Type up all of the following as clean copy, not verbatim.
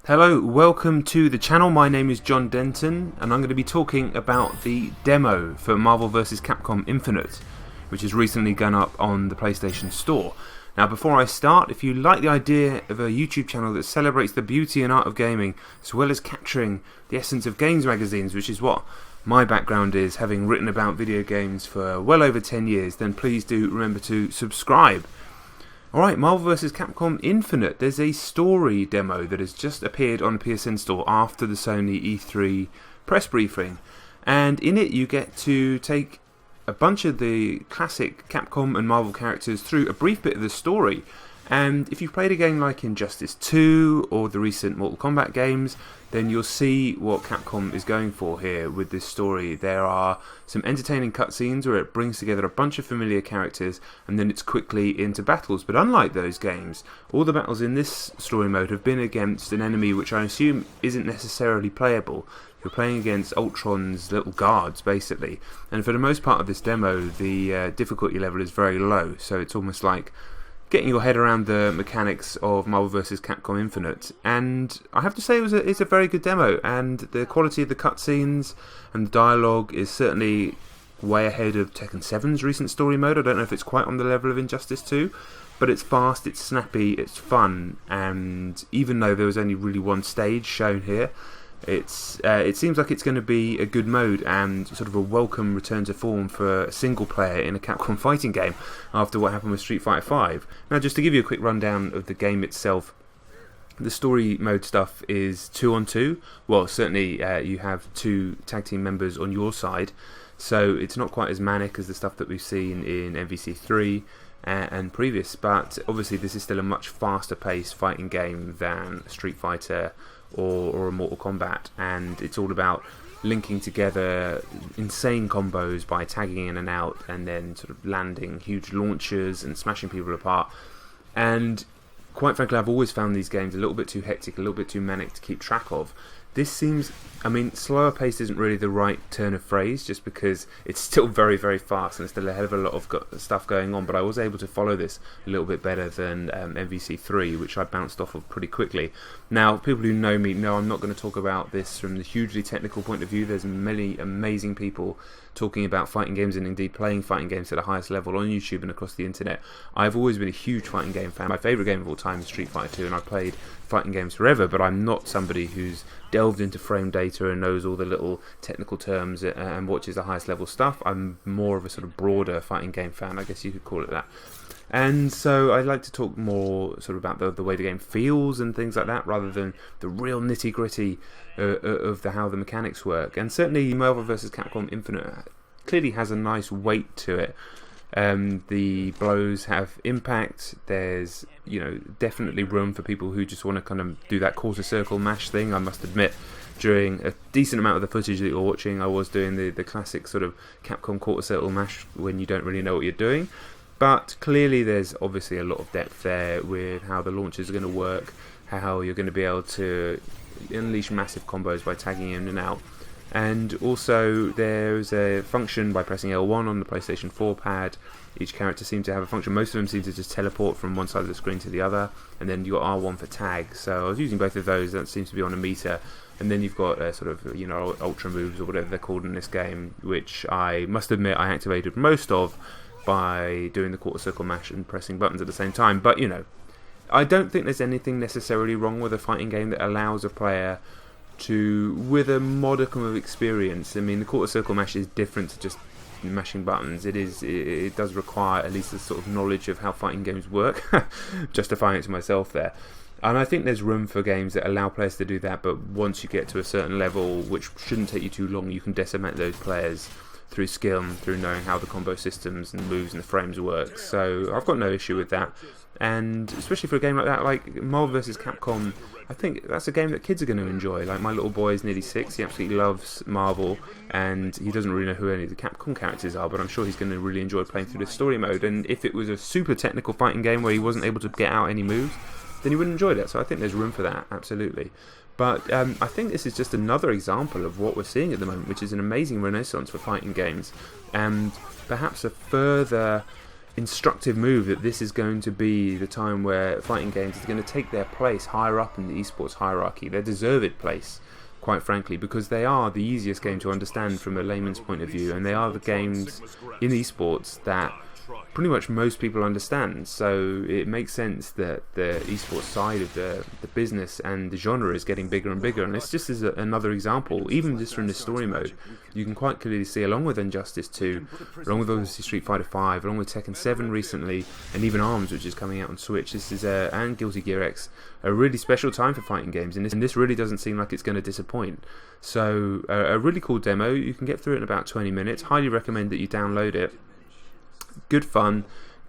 Hello, welcome to the channel. My name is Jon Denton and I'm going to be talking about the demo for Marvel vs. Capcom Infinite, which has recently gone up on the PlayStation Store. Now before I start, if you like the idea of a YouTube channel that celebrates the beauty and art of gaming, as well as capturing the essence of games magazines, which is what my background is, having written about video games for well over 10 years, then please do remember to subscribe. Alright, Marvel vs. Capcom Infinite. There's a story demo that has just appeared on the PSN Store after the Sony E3 press briefing. And in it you get to take a bunch of the classic Capcom and Marvel characters through a brief bit of the story. And if you've played a game like Injustice 2 or the recent Mortal Kombat games, then you'll see what Capcom is going for here with this story. There are some entertaining cutscenes where it brings together a bunch of familiar characters and then it's quickly into battles. But unlike those games, all the battles in this story mode have been against an enemy which I assume isn't necessarily playable. You're playing against Ultron's little guards, basically. And for the most part of this demo, the difficulty level is very low, so it's almost like getting your head around the mechanics of Marvel vs. Capcom Infinite. And I have to say it's a very good demo, and the quality of the cutscenes and the dialogue is certainly way ahead of Tekken 7's recent story mode. I don't know if it's quite on the level of Injustice 2, but it's fast, it's snappy, it's fun, and even though there was only really one stage shown here, it seems like it's going to be a good mode and sort of a welcome return to form for a single player in a Capcom fighting game after what happened with Street Fighter V. Now, just to give you a quick rundown of the game itself, the story mode stuff is 2-on-2. Well, certainly you have two tag team members on your side, so it's not quite as manic as the stuff that we've seen in MVC3 and previous, but obviously this is still a much faster paced fighting game than Street Fighter or a Mortal Kombat, and it's all about linking together insane combos by tagging in and out and then sort of landing huge launchers and smashing people apart. And quite frankly, I've always found these games a little bit too hectic, a little bit too manic to keep track of. This seems, I mean, slower paced isn't really the right turn of phrase, just because it's still very, very fast and there's still a hell of a lot of stuff going on, but I was able to follow this a little bit better than MVC3, which I bounced off of pretty quickly. Now, people who know me know I'm not going to talk about this from the hugely technical point of view. There's many amazing people talking about fighting games and indeed playing fighting games at the highest level on YouTube and across the internet. I've always been a huge fighting game fan. My favourite game of all time is Street Fighter 2, and I've played fighting games forever, but I'm not somebody who's delved into frame data and knows all the little technical terms and watches the highest level stuff. I'm more of a sort of broader fighting game fan, I guess you could call it that. And so I'd like to talk more sort of about the way the game feels and things like that, rather than the real nitty gritty of how the mechanics work. And certainly Marvel vs. Capcom Infinite clearly has a nice weight to it. The blows have impact. There's, you know, definitely room for people who just want to kind of do that quarter circle mash thing. I must admit, during a decent amount of the footage that you're watching, I was doing the classic sort of Capcom quarter circle mash when you don't really know what you're doing. But clearly there's obviously a lot of depth there with how the launchers are going to work, how you're going to be able to unleash massive combos by tagging in and out. And also there's a function by pressing L1 on the PlayStation 4 pad. Each character seems to have a function. Most of them seem to just teleport from one side of the screen to the other, and then you've got R1 for tag. So I was using both of those. That seems to be on a meter. And then you've got sort of, you know, ultra moves or whatever they're called in this game, which I must admit I activated most of by doing the quarter circle mash and pressing buttons at the same time. But, you know, I don't think there's anything necessarily wrong with a fighting game that allows a player to, with a modicum of experience. I mean, the quarter circle mash is different to just mashing buttons. It does require at least a sort of knowledge of how fighting games work. Justifying it to myself there. And I think there's room for games that allow players to do that, but once you get to a certain level, which shouldn't take you too long, you can decimate those players through skill and through knowing how the combo systems and moves and the frames work. So I've got no issue with that. And especially for a game like that, like Marvel vs. Capcom, I think that's a game that kids are going to enjoy. Like, my little boy is nearly 6, he absolutely loves Marvel, and he doesn't really know who any of the Capcom characters are, but I'm sure he's going to really enjoy playing through the story mode. And if it was a super technical fighting game where he wasn't able to get out any moves, then he would enjoy that. So I think there's room for that, absolutely. But I think this is just another example of what we're seeing at the moment, which is an amazing renaissance for fighting games, and perhaps a further instructive move that this is going to be the time where fighting games is going to take their place higher up in the esports hierarchy, their deserved place, quite frankly, because they are the easiest game to understand from a layman's point of view, and they are the games in esports that pretty much most people understand. So it makes sense that the esports side of the business and the genre is getting bigger and bigger. And this just is another example, even just from this story mode, you can quite clearly see, along with Injustice 2, along with obviously Street Fighter 5, along with Tekken 7 recently, and even ARMS, which is coming out on Switch, this is and Guilty Gear X, a really special time for fighting games, and this really doesn't seem like it's going to disappoint. So a really cool demo. You can get through it in about 20 minutes. Highly recommend that you download it. Good fun,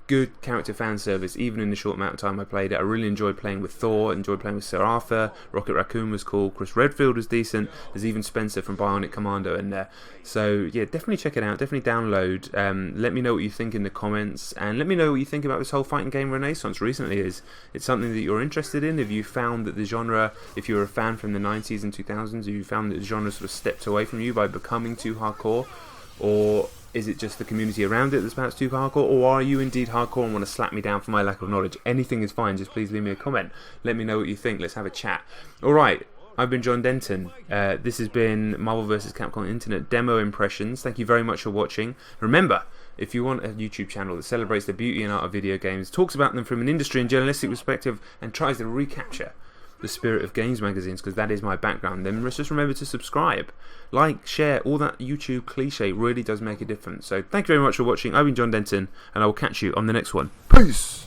good character fan service, even in the short amount of time I played it. I really enjoyed playing with Thor, enjoyed playing with Sir Arthur, Rocket Raccoon was cool, Chris Redfield was decent, there's even Spencer from Bionic Commando in there. So yeah, definitely check it out, definitely download. Let me know what you think in the comments, and let me know what you think about this whole fighting game renaissance recently. Is it something that you're interested in? Have you found that the genre, if you're a fan from the 90s and 2000s, have you found that the genre sort of stepped away from you by becoming too hardcore? Or is it just the community around it that's perhaps too hardcore? Or are you indeed hardcore and want to slap me down for my lack of knowledge? Anything is fine, just please leave me a comment. Let me know what you think, let's have a chat. Alright, I've been Jon Denton. This has been Marvel vs. Capcom Internet Demo Impressions. Thank you very much for watching. Remember, if you want a YouTube channel that celebrates the beauty and art of video games, talks about them from an industry and journalistic perspective, and tries to recapture the spirit of games magazines, because that is my background, then just remember to subscribe, like, share. All that YouTube cliche really does make a difference. So thank you very much for watching. I've been Jon Denton, and I will catch you on the next one. Peace!